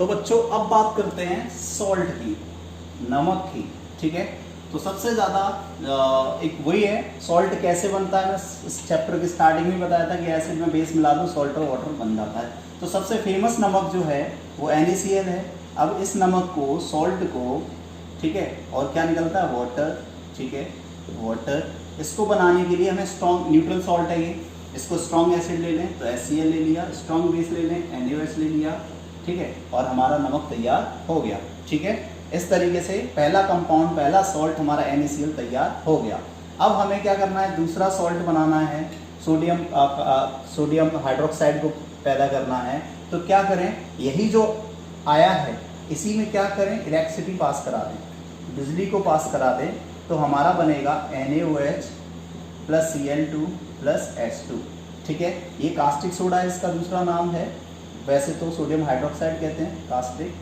तो बच्चों अब बात करते हैं सॉल्ट की, नमक की। ठीक है, तो सबसे ज़्यादा एक वही है सॉल्ट कैसे बनता है। मैं इस चैप्टर की स्टार्टिंग में बताया था कि एसिड में बेस मिला दूँ सॉल्ट और वाटर बन जाता है। तो सबसे फेमस नमक जो है वो NaCl है। अब इस नमक को, सॉल्ट को, ठीक है, और क्या निकलता है, वाटर। ठीक है, वाटर। इसको बनाने के लिए हमें स्ट्रॉन्ग न्यूट्रल सॉल्ट है ये, इसको स्ट्रॉन्ग एसिड ले लें तो HCl ले लिया, स्ट्रॉन्ग बेस ले लें NaOH ले लिया। ठीक है, और हमारा नमक तैयार हो गया। ठीक है, इस तरीके से पहला कंपाउंड, पहला सॉल्ट हमारा NaCl तैयार हो गया। अब हमें क्या करना है, दूसरा सॉल्ट बनाना है, सोडियम हाइड्रोक्साइड को पैदा करना है। तो क्या करें, यही जो आया है इसी में क्या करें, इलेक्ट्रिसिटी पास करा दें, बिजली को पास करा दें, तो हमारा बनेगा NaOH plus Cl2 plus H2। ठीक है, ये कास्टिक सोडा है, इसका दूसरा नाम है, वैसे तो सोडियम हाइड्रोक्साइड कहते हैं, कास्टिक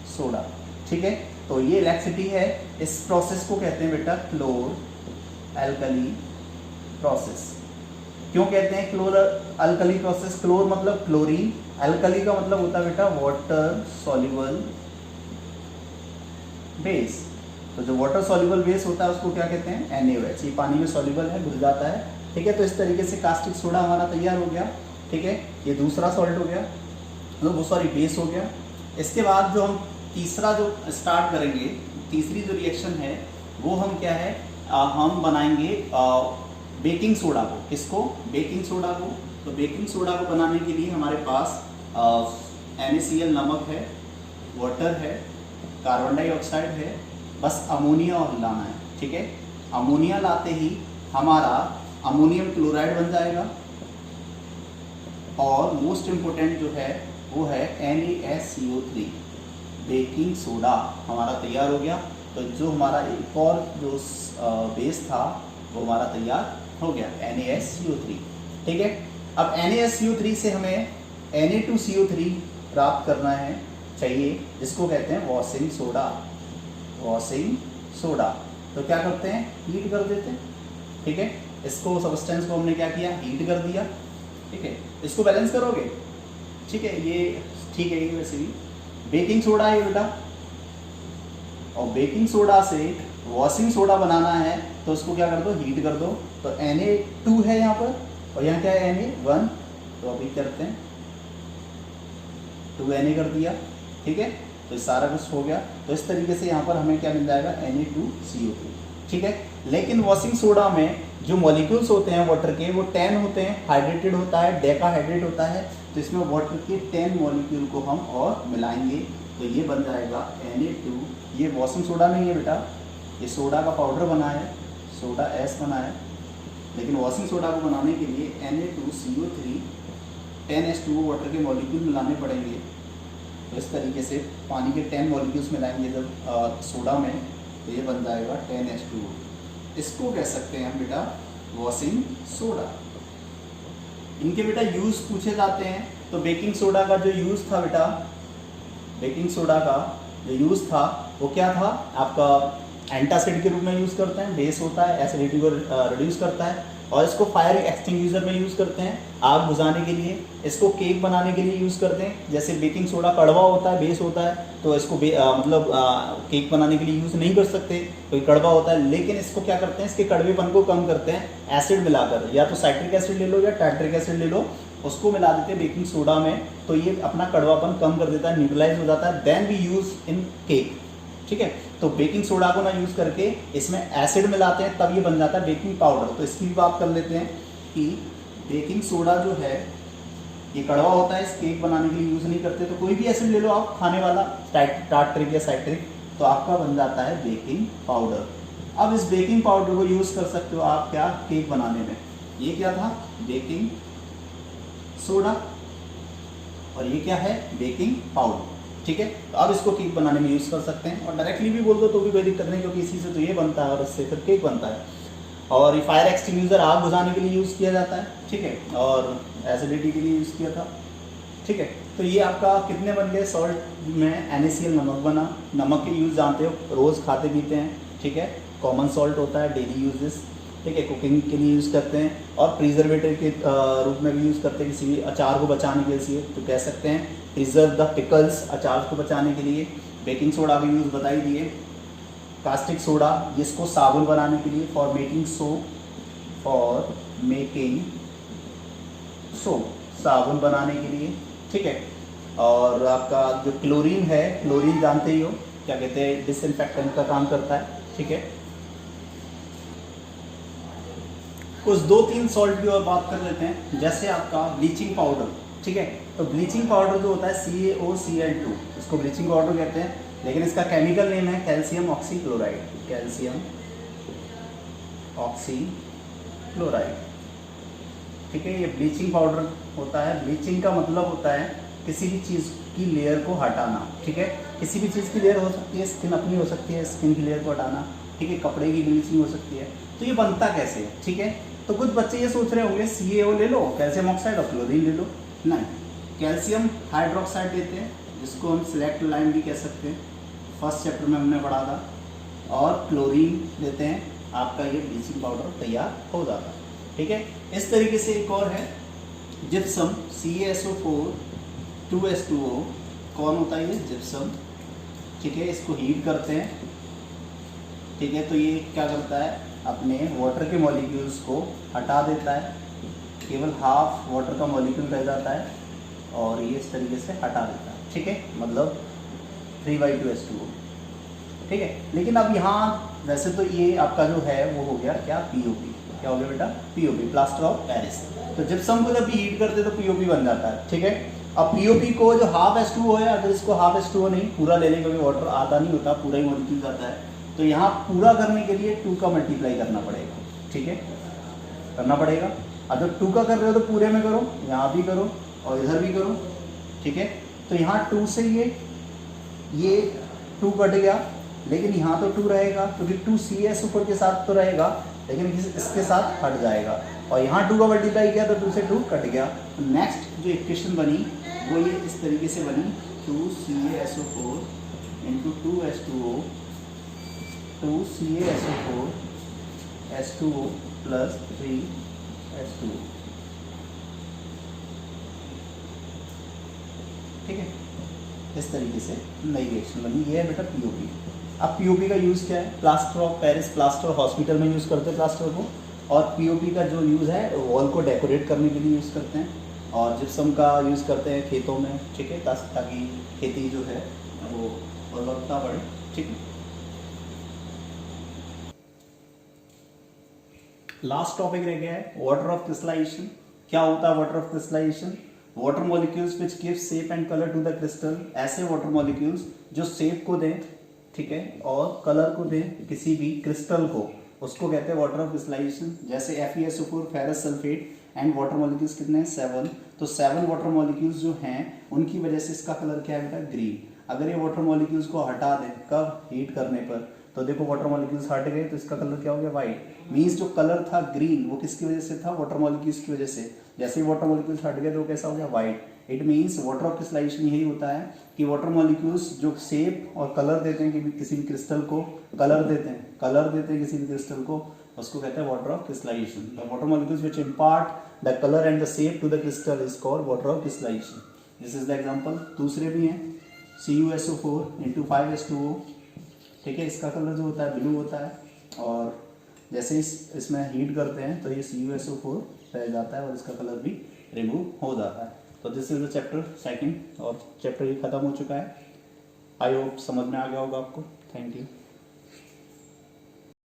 सोडा। ठीक है, तो ये इलेक्ट्रिसिटी है। इस प्रोसेस को कहते हैं बेटा क्लोर अल्कली प्रोसेस। क्यों कहते हैं क्लोर अल्कली प्रोसेस? क्लोर मतलब क्लोरीन, अल्कली का मतलब होता है बेटा वाटर सॉल्युबल बेस। तो जो वाटर सॉल्युबल बेस होता है उसको क्या कहते हैं, NaOH। ये पानी में सॉल्युबल है, घुल जाता है। ठीक है, तो इस तरीके से कास्टिक सोडा हमारा तैयार हो गया। ठीक है, ये दूसरा सॉल्ट हो गया, वो सॉरी बेस हो गया। इसके बाद जो हम तीसरा जो स्टार्ट करेंगे, तीसरी जो रिएक्शन है वो हम क्या है, हम बनाएंगे बेकिंग सोडा को। किसको? बेकिंग सोडा को। तो बेकिंग सोडा को बनाने के लिए हमारे पास NaCl नमक है, वाटर है, कार्बन डाइऑक्साइड है, बस अमोनिया और लाना है। ठीक है, अमोनिया लाते ही हमारा अमोनियम क्लोराइड बन जाएगा, और मोस्ट इम्पोर्टेंट जो है वो है NaSCO3, बेकिंग सोडा हमारा तैयार हो गया। तो जो हमारा एक और जो बेस था वो हमारा तैयार हो गया, NaSCO3। ठीक है, अब NaSCO3 से हमें Na2CO3 प्राप्त करना है चाहिए, जिसको कहते हैं वॉशिंग सोडा। Washing soda. तो क्या करते हैं, हीट कर देते हैं। ठीक है, इसको सब्सटेंस को हमने क्या किया, हीट कर दिया। ठीक है, इसको बैलेंस करोगे। ठीक है, ये ठीक है, ये वैसे भी बेकिंग सोडा है बेटा, और बेकिंग सोडा से वॉशिंग सोडा बनाना है तो उसको क्या कर दो, हीट कर दो। तो Na2 है यहाँ पर, और यहाँ क्या है Na1। तो अभी करते हैं 2 Na कर दिया। ठीक है, तो सारा कुछ हो गया। तो इस तरीके से यहाँ पर हमें क्या मिल जाएगा, Na2CO3। ठीक है, लेकिन वॉशिंग सोडा में जो मॉलिक्यूल्स होते हैं वाटर के वो 10 होते हैं, हाइड्रेटेड होता है, डेकाहाइड्रेट होता है। तो इसमें वाटर के 10 मॉलिक्यूल को हम और मिलाएंगे, तो ये बन जाएगा Na2। ये वॉशिंग सोडा नहीं है बेटा, ये सोडा का पाउडर बना है, सोडा S बना है, लेकिन वॉशिंग सोडा को बनाने के लिए Na2CO3 10H2O वाटर के मॉलिक्यूल मिलाने पड़ेंगे। तो इस तरीके से पानी के 10 मॉलिक्यूल्स मिलाएंगे जब सोडा में, तो ये बन जाएगा 10H2O। इसको कह सकते हैं हम बेटा वॉशिंग सोडा। इनके बेटा यूज़ पूछे जाते हैं। तो बेकिंग सोडा का जो यूज़ था बेटा, बेकिंग सोडा का जो यूज़ था वो क्या था, आपका एंटासिड के रूप में यूज़ करते हैं, बेस होता है, एसिडिटी को रिड्यूस करता है, और इसको फायर एक्सटिंग्विशर में यूज़ करते हैं, आग बुझाने के लिए। इसको केक बनाने के लिए यूज़ करते हैं। जैसे बेकिंग सोडा कड़वा होता है, बेस होता है, तो इसको केक बनाने के लिए यूज़ नहीं कर सकते, कोई कड़वा होता है। लेकिन इसको क्या करते हैं, इसके कड़वेपन को कम करते हैं एसिड मिलाकर, या तो साइट्रिक एसिड ले लो या टार्ट्रिक एसिड ले लो, उसको मिला देते हैं बेकिंग सोडा में, तो ये अपना कड़वापन कम कर देता है, न्यूट्रलाइज हो जाता है। Then we use in cake. ठीक है, तो बेकिंग सोडा को ना यूज़ करके इसमें एसिड मिलाते हैं, तब ये बन जाता है बेकिंग पाउडर। तो इसकी भी बात कर लेते हैं कि बेकिंग सोडा जो है ये कड़वा होता है, इस केक बनाने के लिए यूज़ नहीं करते। तो कोई भी एसिड ले लो आप खाने वाला, टार्ट्रिक या साइट्रिक, तो आपका बन जाता है बेकिंग पाउडर। अब इस बेकिंग पाउडर को यूज़ कर सकते हो आप क्या, केक बनाने में। ये क्या था, बेकिंग सोडा, और ये क्या है, बेकिंग पाउडर। ठीक है, तो अब इसको केक बनाने में यूज़ कर सकते हैं, और डायरेक्टली भी बोल दो तो भी कोई दिक्कत नहीं, क्योंकि इसी से तो ये बनता है और इससे फिर केक बनता है। और फायर एक्सटिंग्विशर आग बुझाने के लिए यूज़ किया जाता है। ठीक है, और एसिडिटी के लिए यूज़ किया था। ठीक है, तो ये आपका कितने बन गए, सॉल्ट में NaCl नमक बना। नमक के यूज़ जानते हो, रोज़ खाते पीते हैं। ठीक है, कॉमन सॉल्ट होता है, डेली यूजेस। ठीक है, कुकिंग के लिए यूज़ करते हैं, और प्रिजर्वेटिव के रूप में भी यूज़ करते हैं, किसी भी अचार को बचाने के लिए। तो कह सकते हैं प्रिजर्व द पिकल्स, अचार को बचाने के लिए। बेकिंग सोडा का यूज़ बता ही दिए। कास्टिक सोडा, इसको साबुन बनाने के लिए, for making soap, for making soap, साबुन बनाने के लिए, ठीक है। और आपका जो क्लोरीन है, क्लोरीन जानते ही हो क्या कहते हैं, डिसइंफेक्टेंट का काम करता है, ठीक है। कुछ 2-3 सॉल्ट की और बात कर लेते हैं, जैसे आपका ब्लीचिंग पाउडर, ठीक है। तो ब्लीचिंग पाउडर जो होता है CaOCl2, इसको ब्लीचिंग पाउडर कहते हैं, लेकिन इसका केमिकल नेम है कैल्शियम ऑक्सीक्लोराइड, कैल्शियम ऑक्सीक्लोराइड, ठीक है। ये ब्लीचिंग पाउडर होता है। ब्लीचिंग का मतलब होता है किसी भी चीज़ की लेयर को हटाना, ठीक है। किसी भी चीज़ की लेयर हो सकती है, स्किन अपनी हो सकती है, स्किन की लेयर को हटाना, ठीक है। कपड़े की ब्लीचिंग हो सकती है। तो ये बनता कैसे है, ठीक है। तो कुछ बच्चे ये सोच रहे होंगे CaO ले लो, कैल्शियम ऑक्साइड और क्लोरीन ले लो। नहीं, कैल्शियम हाइड्रोक्साइड लेते हैं, जिसको हम सिलेक्ट लाइम भी कह सकते हैं, फर्स्ट चैप्टर में हमने पढ़ा था, और क्लोरीन लेते हैं, आपका ये ब्लीचिंग पाउडर तैयार हो जाता है, ठीक है। इस तरीके से एक और है जिप्सम, CaSO4 2H2O, कौन होता है ये, जिप्सम, ठीक है। इसको हीट करते हैं, ठीक है। तो ये क्या करता है, अपने वाटर के मॉलिक्यूल्स को हटा देता है, केवल हाफ वाटर का मॉलिक्यूल रह जाता है, और ये इस तरीके से हटा देता है, ठीक है, मतलब 3/2H2O, ठीक है। लेकिन अब यहाँ वैसे तो ये आपका जो है वो हो गया क्या, POP, क्या हो गया बेटा, POP, प्लास्टर ऑफ पेरिस। तो जिप्सम को जब भी हीट करते तो POP बन जाता है, ठीक है। अब POP को जो हाफ H2O है, अगर इसको हाफ H2O नहीं पूरा ले लें, क्योंकि वाटर आधा नहीं होता, पूरा ही मॉलिक्यूल जाता है, तो यहाँ पूरा करने के लिए 2 का मल्टीप्लाई करना पड़ेगा, ठीक है, करना पड़ेगा। अब जब 2 का कर रहे हो तो पूरे में करो, यहाँ भी करो और इधर भी करो, ठीक है। तो यहाँ 2 से ये 2 कट गया, लेकिन यहाँ तो 2 रहेगा, क्योंकि 2 CS ऊपर के साथ तो रहेगा, लेकिन इसके साथ हट जाएगा, और यहाँ 2 का मल्टीप्लाई किया तो 2 से 2 कट गया। तो नेक्स्ट जो इक्वेशन बनी वो ये इस तरीके से बनी, 2CaSO4 × 2H2O, 2CaSO4 H2O + 3H2O, ठीक है। इस तरीके से नई रिएक्शन बनी, ये है बेटा POP। अब POP का यूज़ क्या है, plaster of Paris, plaster hospital में यूज़ करते हैं प्लास्टर को, और POP का जो यूज़ है वॉल को डेकोरेट करने के लिए यूज़ करते हैं, और जिप्सम का यूज़ करते हैं खेतों में, ठीक है, ताकि खेती जो है वो उर्वरता बढ़े, ठीक है। लास्ट टॉपिक रह गया है वाटर ऑफ क्रिस्टलाइजेशन। क्या होता है water of crystallization, water molecules which give shape and colour to the crystal, ऐसे वाटर मॉलिक्यूल्स जो शेप को दें, ठीक है, और कलर को दें किसी भी क्रिस्टल को, उसको कहते हैं वाटर ऑफ क्रिस्टलाइजेशन। जैसे FeSO4 ferrous sulphate, and water molecules कितने हैं, 7। तो 7 वाटर मॉलिक्यूल्स जो हैं उनकी वजह से इसका कलर क्या है बेटा, ग्रीन। अगर ये वाटर मॉलिक्यूल्स को हटा दें, कब, हीट करने पर, तो देखो वाटर मॉलिक्यूल्स हट गए, तो इसका कलर क्या हो गया, व्हाइट। मींस जो कलर था ग्रीन वो किसकी वजह से था, वाटर मॉलिक्यूल्स की वजह से। जैसे ही वाटर मॉलिक्यूल्स हट गए तो कैसा हो गया, white. It means water of crystallization यही होता है कि वाटर मॉलिक्यूल्स जो शेप और कलर देते हैं, कि किसी भी क्रिस्टल को कलर देते हैं किसी भी क्रिस्टल को, उसको कहते हैं water of crystallization. The water molecules which impart the colour and the shape to the crystal is called water of crystallization. This is the example. दूसरे भी हैं, CuSO4 × 5H2O, ठीक है, इसका कलर जो होता है ब्लू होता है, और जैसे इसमें हीट करते हैं तो ये CuSO4 रह जाता है और इसका कलर भी रिमूव हो जाता है। तो this is the chapter second, और चैप्टर ये खत्म हो चुका है। आई होप समझ में आ गया होगा आपको। Thank you.